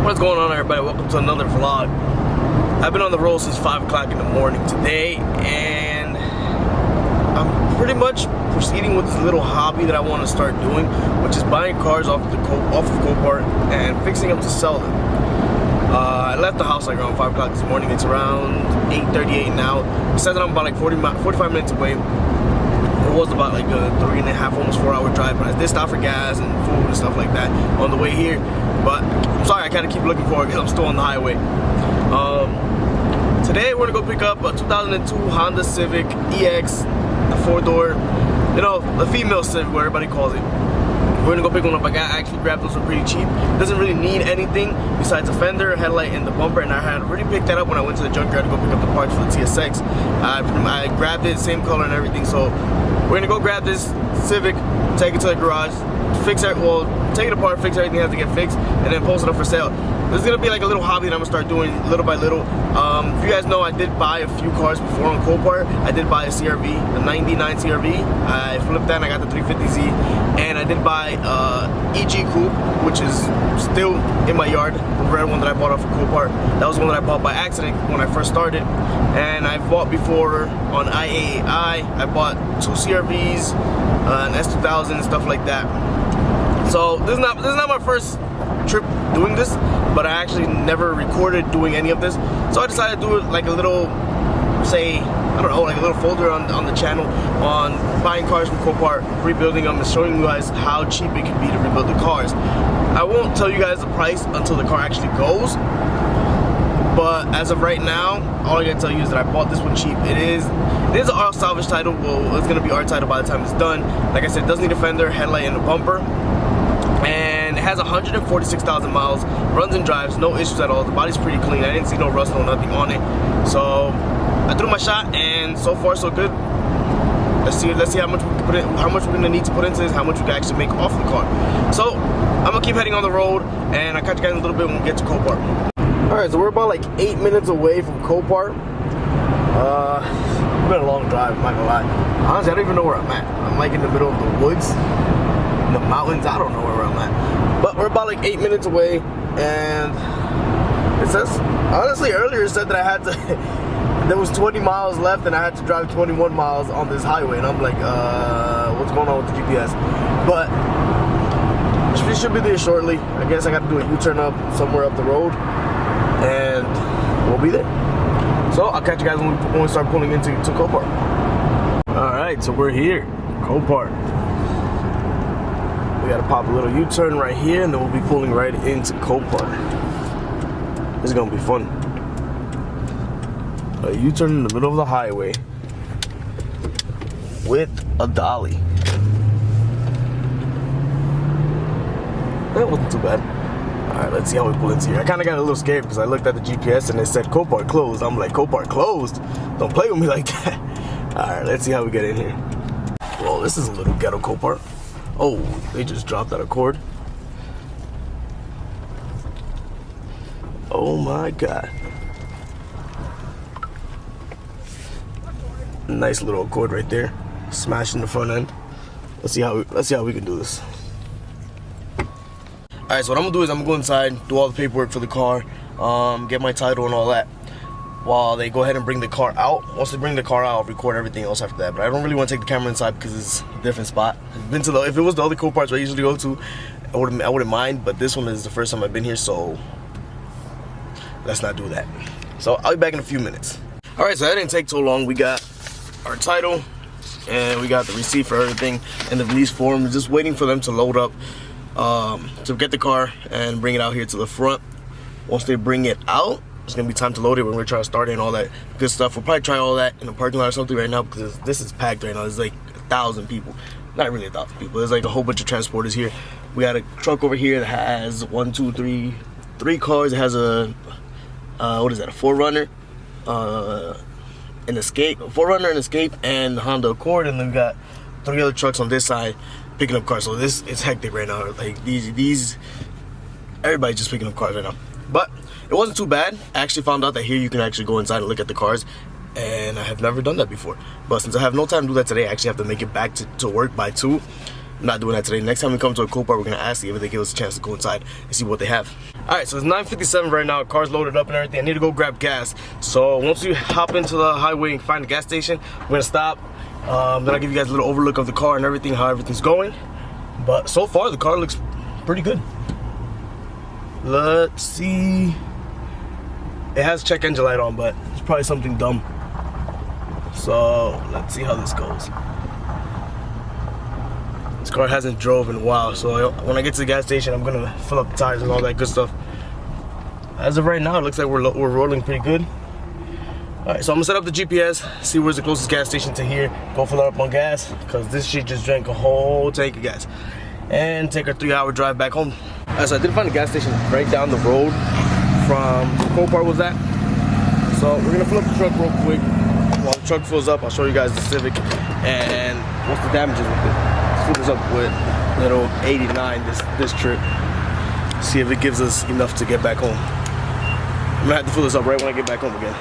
What's going on, everybody? Welcome to another vlog. I've been on the road since 5 o'clock in the morning today, and I'm pretty much proceeding with this little hobby that I want to start doing, which is buying cars off of Copart and fixing them to sell them. I left the house like around 5 o'clock this morning. It's around 8:38 now. It says that I'm about like 45 minutes away. It was about like a 3.5, almost 4-hour drive, but I did stop for gas and food and stuff like that on the way here. But I'm sorry, I kind of keep looking for it because I'm still on the highway. Today we're gonna go pick up a 2002 Honda Civic EX, the 4-door, you know, the female Civic, what everybody calls it. We're gonna go pick one up. I actually grabbed those for pretty cheap. Doesn't really need anything besides a fender, a headlight, and the bumper. And I had already picked that up when I went to the junkyard to go pick up the parts for the TSX. I grabbed it, same color and everything. So we're gonna go grab this Civic, take it to the garage, fix it. Well, take it apart, fix everything that has to get fixed, and then post it up for sale. This is gonna be like a little hobby that I'm gonna start doing little by little. If you guys know, I did buy a few cars before on Copart. I did buy a CRV, the 99 CRV. I flipped that and I got the 350Z. And I did buy EG Coupe, which is still in my yard, the red one that I bought off of Copart. That was one that I bought by accident when I first started. And I've bought before on IAAI. I bought 2 CRVs, an S2000 and stuff like that. So this is not my first trip doing this, but I actually never recorded doing any of this. So I decided to do it like a little, say, I don't know, like a little folder on the channel on buying cars from Copart, rebuilding them, and showing you guys how cheap it can be to rebuild the cars. I won't tell you guys the price until the car actually goes, but as of right now, all I gotta tell you is that I bought this one cheap. It is an auto salvage title. Well, it's gonna be our title by the time it's done. Like I said, it does need a fender, headlight, and a bumper. And it has 146,000 miles, runs and drives, no issues at all. The body's pretty clean. I didn't see no rust, no nothing on it. So I threw my shot, and so far so good. Let's see how much we can put in, how much we're gonna need to put into this, how much we can actually make off the car. So I'm gonna keep heading on the road, and I'll catch you guys in a little bit when we get to Copart. All right, so we're about like 8 minutes away from Copart. It's been a long drive, I'm not gonna lie. Honestly, I don't even know where I'm at. I'm like in the middle of the woods, in the mountains. I don't know where I'm at. But we're about like 8 minutes away, and it says, honestly, earlier it said that I had to, there was 20 miles left and I had to drive 21 miles on this highway, and I'm like, what's going on with the GPS? But we should be there shortly. I guess I got to do a U-turn up somewhere up the road, and we'll be there. So I'll catch you guys when we start pulling into Copart. All right, so we're here, Copart. We gotta pop a little U-turn right here, and then we'll be pulling right into Copart. This is gonna be fun. A U-turn in the middle of the highway with a dolly. That wasn't too bad. All right, let's see how we pull into here. I kind of got a little scared because I looked at the GPS and it said Copart closed. I'm like, Copart closed? Don't play with me like that. All right, let's see how we get in here. Well, this is a little ghetto Copart. Oh, they just dropped that Accord. Oh my God. Nice little Accord right there. Smashing the front end. Let's see how we can do this. Alright, so what I'm gonna do is I'm gonna go inside, do all the paperwork for the car, get my title and all that, while they go ahead and bring the car out. Once they bring the car out, I'll record everything else after that. But I don't really want to take the camera inside because it's a different spot. I've been to if it was the other Coparts I usually go to, I wouldn't mind. But this one is the first time I've been here, so let's not do that. So I'll be back in a few minutes. All right, so that didn't take too long. We got our title and we got the receipt for everything and the release form. We're just waiting for them to load up to get the car and bring it out here to the front. Once they bring it out, it's gonna be time to load it when we're trying to start it and all that good stuff. We'll probably try all that in the parking lot or something right now because this is packed right now. There's like 1,000 people. Not really 1,000 people. There's like a whole bunch of transporters here. We got a truck over here that has 3 cars. It has a what is that? A 4Runner, an Escape, a 4Runner, an Escape, and the Honda Accord. And then we got 3 other trucks on this side picking up cars. So it's hectic right now. Like these everybody's just picking up cars right now. But it wasn't too bad. I actually found out that here you can actually go inside and look at the cars, and I have never done that before. But since I have no time to do that today, I actually have to make it back to work by 2. I'm not doing that today. Next time we come to a Copart, we're gonna ask if they give us a chance to go inside and see what they have. All right, so it's 9:57 right now. Car's loaded up and everything. I need to go grab gas. So once we hop into the highway and find a gas station, we're gonna stop. Then I'll give you guys a little overlook of the car and everything, how everything's going. But so far, the car looks pretty good. Let's see. It has check engine light on, but it's probably something dumb. So let's see how this goes. This car hasn't drove in a while, so when I get to the gas station, I'm gonna fill up the tires and all that good stuff. As of right now, it looks like we're rolling pretty good. All right, so I'm gonna set up the GPS, see where's the closest gas station to here, go fill it up on gas, because this shit just drank a whole tank of gas, and take a 3-hour drive back home. All right, so I did find a gas station right down the road from where Copart was at. So we're gonna fill up the truck real quick. While the truck fills up, I'll show you guys the Civic and what's the damages with it. Let's fill this up with little 89 this trip. See if it gives us enough to get back home. I'm gonna have to fill this up right when I get back home again.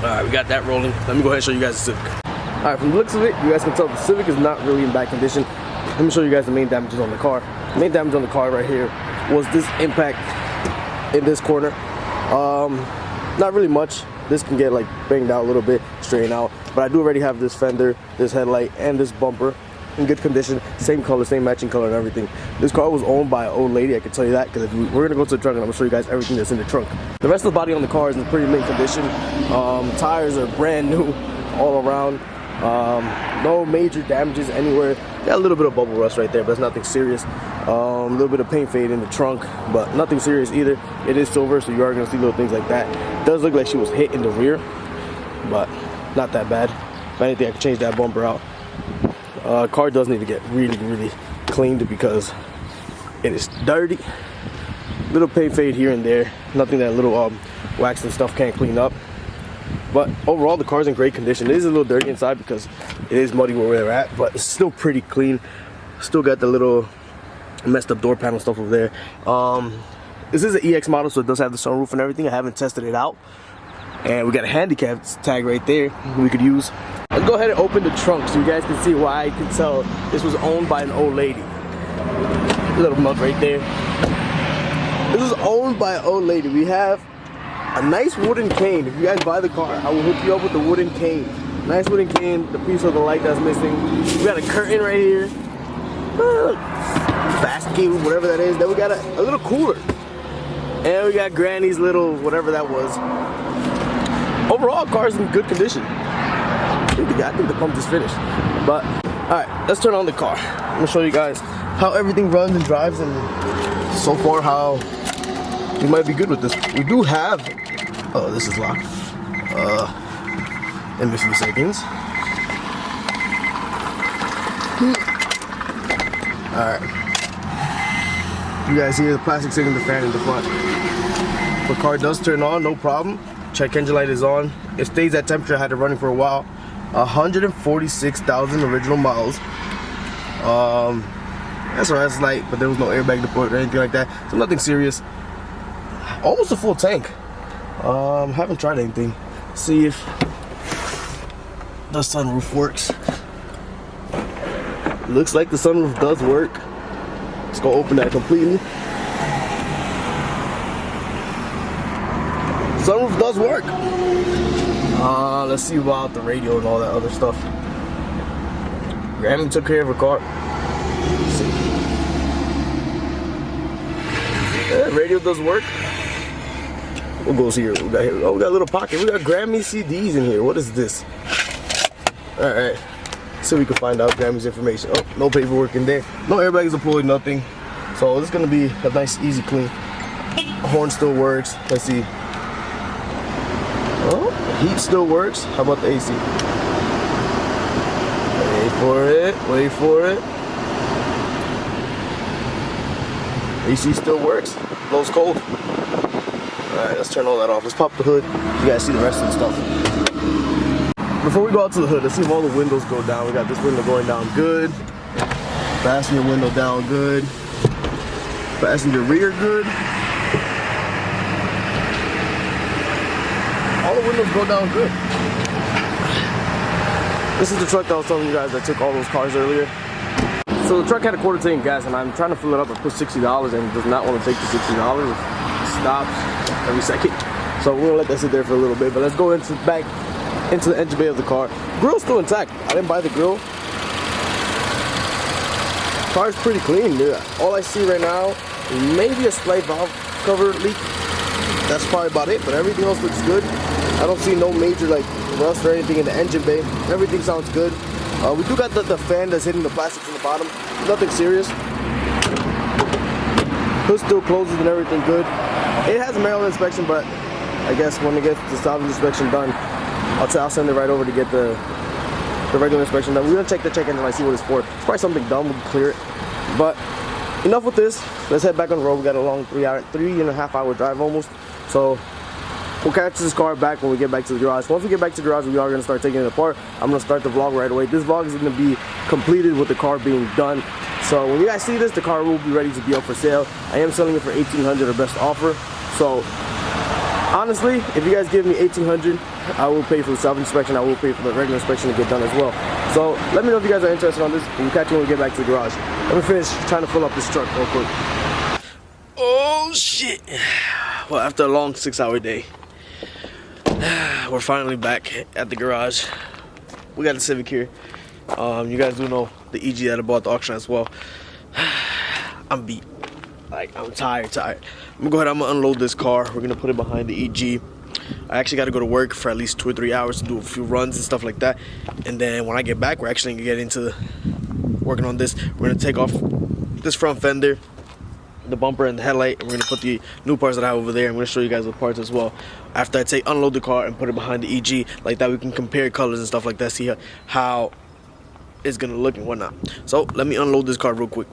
Alright, we got that rolling. Let me go ahead and show you guys the Civic. Alright, from the looks of it, you guys can tell the Civic is not really in bad condition. Let me show you guys the main damages on the car. The main damage on the car right here was this impact in this corner. Not really much. This can get like banged out a little bit, straighten out. But I do already have this fender, this headlight, and this bumper in good condition. Same color, same matching color and everything. This car was owned by an old lady, I can tell you that, because we're gonna go to the trunk and I'm gonna show you guys everything that's in the trunk. The rest of the body on the car is in pretty mint condition. Tires are brand new all around. No major damages anywhere. Got a little bit of bubble rust right there, but it's nothing serious. A little bit of paint fade in the trunk, but nothing serious either. It is silver, so you are gonna see little things like that. It does look like she was hit in the rear, but not that bad. If anything, I can change that bumper out. Car does need to get really cleaned because it is dirty. Little paint fade here and there. Nothing that little wax and stuff can't clean up. But overall, the car's in great condition. It is a little dirty inside because it is muddy where we're at, but it's still pretty clean. Still got the little messed up door panel stuff over there. This is an EX model, so it does have the sunroof and everything. I haven't tested it out. And we got a handicap tag right there we could use. Let's go ahead and open the trunk so you guys can see why I can tell this was owned by an old lady. A little mug right there. This is owned by an old lady. We have a nice wooden cane. If you guys buy the car, I will hook you up with the wooden cane. Nice wooden cane, the piece of the light that's missing. We got a curtain right here. Fast cable, whatever that is. Then we got a little cooler. And we got Granny's little whatever that was. Overall, car's in good condition. I think the pump is finished. But alright, let's turn on the car. I'm gonna show you guys how everything runs and drives, and so far how we might be good with this. We do have, oh, this is locked. In a few seconds. Alright. You guys hear the plastic sitting in the fan in the front. The car does turn on, no problem. Check engine light is on. It stays at temperature. I had it running for a while. 146,000 original miles. That's alright, it's light, but there was no airbag deployed or anything like that. So nothing serious. Almost a full tank. Haven't tried anything. See if the sunroof works. Looks like the sunroof does work. Let's go open that completely. Sunroof does work. Let's see about the radio and all that other stuff. Grammy took care of her car. Let's see. Yeah, radio does work. What goes here? We got here. Oh, we got a little pocket. We got Grammy CDs in here. What is this? Alright. So we can find out Grammy's information. Oh, no paperwork in there. No airbags deployed, nothing. So this is gonna be a nice, easy clean. Horn still works. Let's see. Oh, heat still works. How about the AC? Wait for it. Wait for it. AC still works. Blows cold. Alright, let's turn all that off. Let's pop the hood. You guys see the rest of the stuff. Before we go out to the hood, let's see if all the windows go down. We got this window going down good. Passenger window down good. Passenger rear good. All the windows go down good. This is the truck that I was telling you guys that took all those cars earlier. So the truck had a quarter tank of gas, and I'm trying to fill it up and put $60, and it does not want to take the $60. It stops every second. So we're gonna let that sit there for a little bit. But let's go back into the engine bay of the car. Grill's still intact. I didn't buy the grill. Car's pretty clean, dude. All I see right now is maybe a slight valve cover leak. That's probably about it, but everything else looks good. I don't see no major like rust or anything in the engine bay. Everything sounds good. We do got the fan that's hitting the plastic in the bottom. Nothing serious. Hood still closes and everything good. It has a manual inspection, but I guess when it gets the salvage inspection done, I'll send it right over to get the regular inspection done. We're gonna check the check engine light, see what it's for. It's probably something dumb, we'll clear it. But enough with this. Let's head back on the road. We got a long 3.5 hour drive almost. So we'll catch this car back when we get back to the garage. Once we get back to the garage, we are gonna start taking it apart. I'm gonna start the vlog right away. This vlog is gonna be completed with the car being done. So when you guys see this, the car will be ready to be up for sale. I am selling it for $1,800, our best offer. So honestly, if you guys give me $1,800, I will pay for the salvage inspection. I will pay for the regular inspection to get done as well. So let me know if you guys are interested on this. We'll catch you when we get back to the garage. Let me finish trying to fill up this truck real quick. Oh shit. Well, after a long 6-hour day, we're finally back at the garage. We got the Civic here. You guys do know the EG that I bought at the auction as well. I'm beat. Like, I'm tired. I'm gonna go ahead, I'm gonna unload this car. We're gonna put it behind the EG. I actually gotta go to work for at least 2 or 3 hours to do a few runs and stuff like that. And then when I get back, we're actually gonna get into working on this. We're gonna take off this front fender, the bumper and the headlight, and we're gonna put the new parts that I have over there. I'm gonna show you guys the parts as well. After I unload the car and put it behind the EG, like that, we can compare colors and stuff like that, see how it's gonna look and whatnot. So let me unload this car real quick.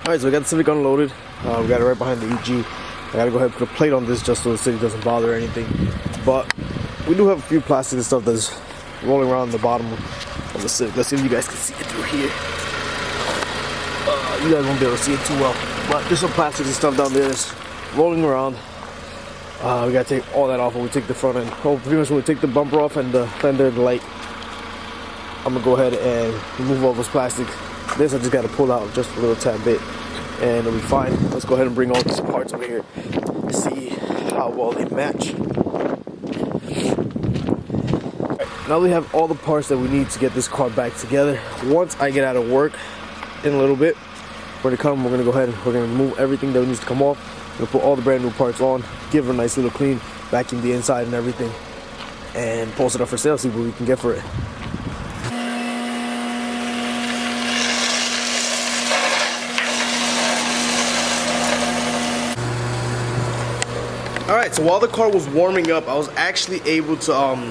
Alright, so we got the Civic unloaded. We got it right behind the EG. I gotta go ahead and put a plate on this just so the Civic doesn't bother or anything. But we do have a few plastic and stuff that's rolling around the bottom of the Civic. Let's see if you guys can see it through here. You guys won't be able to see it too well. But there's some plastic and stuff down there that's rolling around. We gotta take all that off when we take the front end. Oh, pretty much when we take the bumper off and the fender and the light, I'm gonna go ahead and remove all those plastic. This I just gotta pull out just a little tad bit and it'll be fine. Let's go ahead and bring all these parts over here to see how well they match. Right, now we have all the parts that we need to get this car back together. Once I get out of work in a little bit, we're gonna go ahead and we're gonna remove everything that needs to come off. We're gonna put all the brand new parts on, give it a nice little clean, vacuum the inside and everything, and post it up for sale, see what we can get for it. Alright, so while the car was warming up, I was actually able to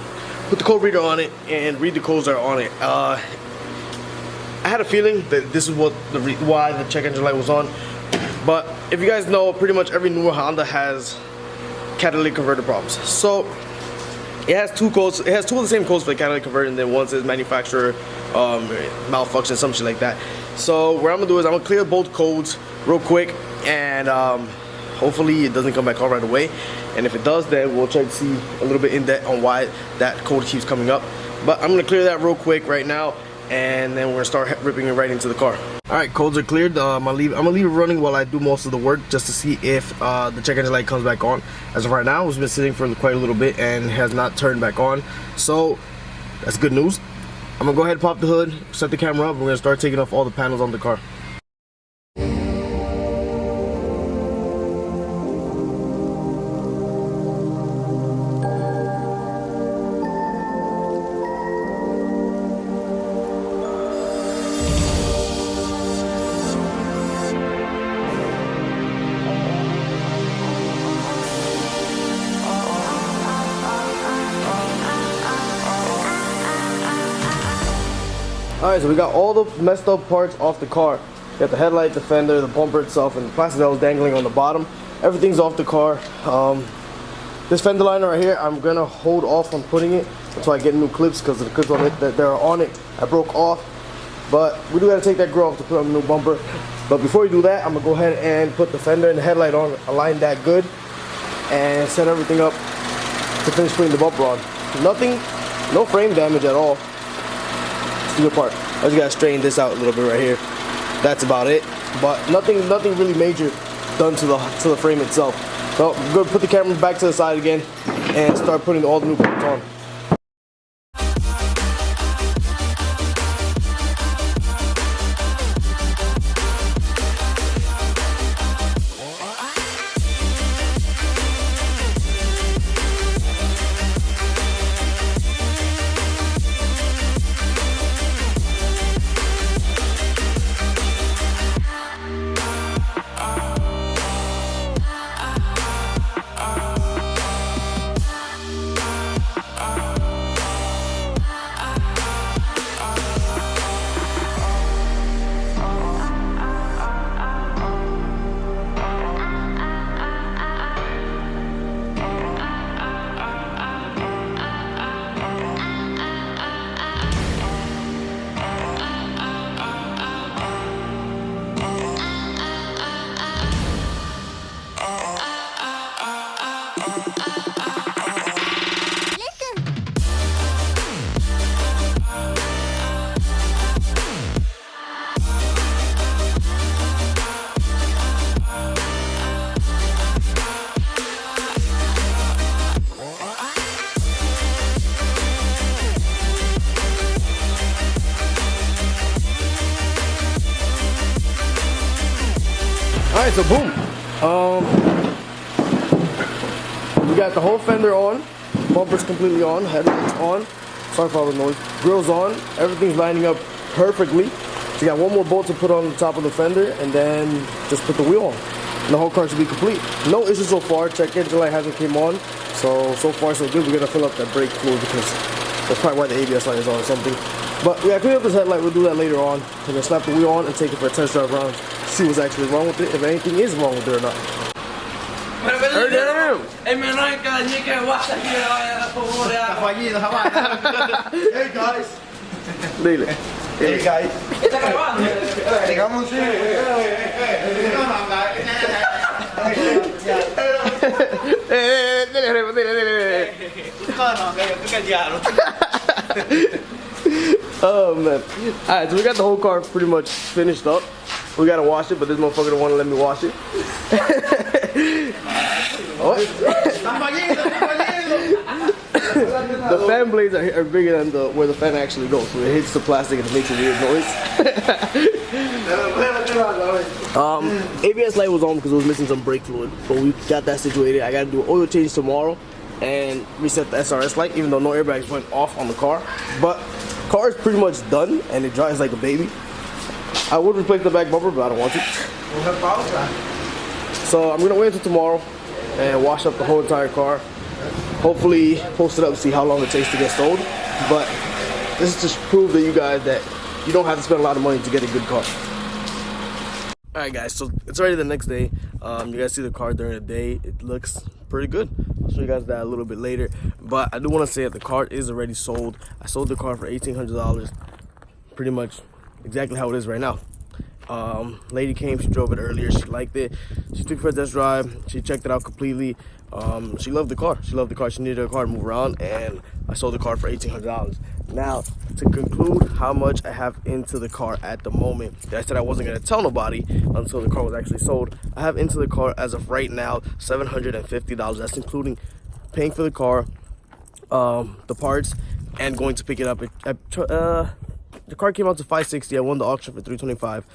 put the code reader on it and read the codes that are on it. I had a feeling that this is why the check engine light was on. But if you guys know, pretty much every newer Honda has catalytic converter problems. So it has two codes. It has two of the same codes for the catalytic converter, and then one says manufacturer malfunction, some shit like that. So what I'm gonna do is I'm gonna clear both codes real quick, and hopefully it doesn't come back on right away. And if it does, then we'll try to see a little bit in depth on why that code keeps coming up. But I'm gonna clear that real quick right now, and then we're gonna start ripping it right into the car. Alright, codes are cleared. I'm gonna leave it running while I do most of the work just to see if the check engine light comes back on. As of right now, it's been sitting for quite a little bit and has not turned back on. So that's good news. I'm gonna go ahead and pop the hood, set the camera up, and we're gonna start taking off all the panels on the car. Alright, so we got all the messed up parts off the car. We got the headlight, the fender, the bumper itself, and the plastic that was dangling on the bottom. Everything's off the car. This fender liner right here, I'm gonna hold off on putting it until I get new clips, because the clips on it that are on it I broke off. But we do gotta take that grill off to put on the new bumper. But before we do that, I'm gonna go ahead and put the fender and the headlight on, align that good, and set everything up to finish putting the bumper on. Nothing, no frame damage at all. It's the good part. I just gotta straighten this out a little bit right here. That's about it. But nothing really major done to the frame itself. So I'm gonna put the camera back to the side again and start putting all the new parts on. Alright, so boom. We got the whole fender on, bumper's completely on, headlights on, sorry for all the noise, grill's on, everything's lining up perfectly. So you got one more bolt to put on the top of the fender and then just put the wheel on. And the whole car should be complete. No issues so far, check engine light hasn't came on. So far so good. We're gonna fill up that brake fluid because that's probably why the ABS light is on or something. But we gotta clean up this headlight, we'll do that later on. We're gonna slap the wheel on and take it for a test drive around. See what's actually wrong with it, if anything is wrong with it or not. Hey guys. Dile. Hey guys. Oh man. Alright, so we got the whole car pretty much finished up. We gotta wash it, but this motherfucker don't want to let me wash it. The fan blades are bigger than where the fan actually goes, so it hits the plastic and it makes a weird noise. ABS light was on because it was missing some brake fluid, but we got that situated. I gotta do an oil change tomorrow and reset the SRS light, even though no airbags went off on the car. But car is pretty much done and it drives like a baby. I would replace the back bumper, but I don't want to. So I'm gonna wait until tomorrow and wash up the whole entire car. Hopefully post it up and see how long it takes to get sold. But this is just prove to you guys that you don't have to spend a lot of money to get a good car. Alright guys, so it's already the next day. You guys see the car during the day. It looks pretty good. I'll show you guys that a little bit later. But I do want to say that the car is already sold. I sold the car for $1,800. Pretty much exactly how it is right now. Lady came, she drove it earlier, she liked it, she took it for a test drive, she checked it out completely. She loved the car, she needed a car to move around, and I sold the car for $1,800. Now, to conclude how much I have into the car at the moment, I said I wasn't going to tell nobody until the car was actually sold. I have into the car as of right now $750. That's including paying for the car, the parts, and going to pick it up. The car came out to $560. I won the auction for $325.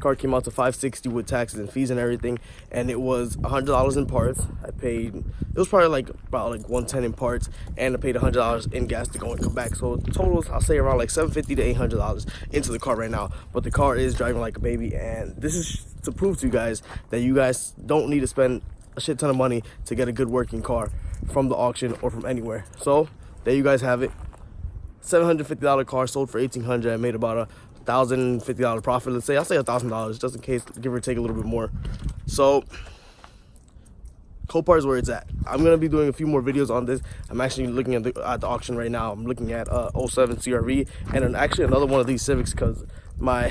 Car came out to $560 with taxes and fees and everything, and it was $100 in parts. It was probably about $110 in parts, and I paid $100 in gas to go and come back. So totals, I'll say around $750 to $800 into the car right now. But the car is driving like a baby, and this is to prove to you guys that you guys don't need to spend a shit ton of money to get a good working car from the auction or from anywhere. So there you guys have it. $750 car sold for $1,800. I made about $1,050 profit. Let's say, I'll say $1,000 just in case, give or take a little bit more. So Copart is where it's at. I'm gonna be doing a few more videos on this. I'm actually looking at the auction right now. I'm looking at 07 CRV and then actually another one of these Civics, because my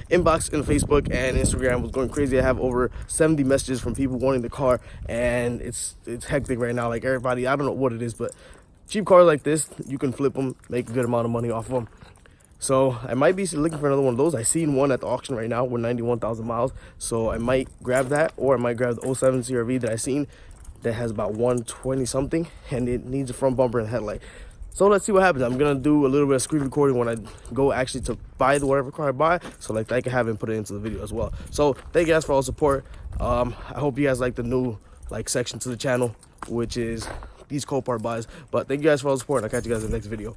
inbox in Facebook and Instagram was going crazy. I have over 70 messages from people wanting the car, and it's hectic right now. Like everybody, I don't know what it is, but cheap cars like this, you can flip them, make a good amount of money off of them. So I might be looking for another one of those. I seen one at the auction right now with 91,000 miles. So I might grab that, or I might grab the 07 CRV that I seen that has about 120 something, and it needs a front bumper and headlight. So let's see what happens. I'm gonna do a little bit of screen recording when I go actually to buy the whatever car I buy, so like I can have it and put it into the video as well. So thank you guys for all the support. I hope you guys like the new section to the channel, which is these Copart buys. But thank you guys for all the support, and I'll catch you guys in the next video.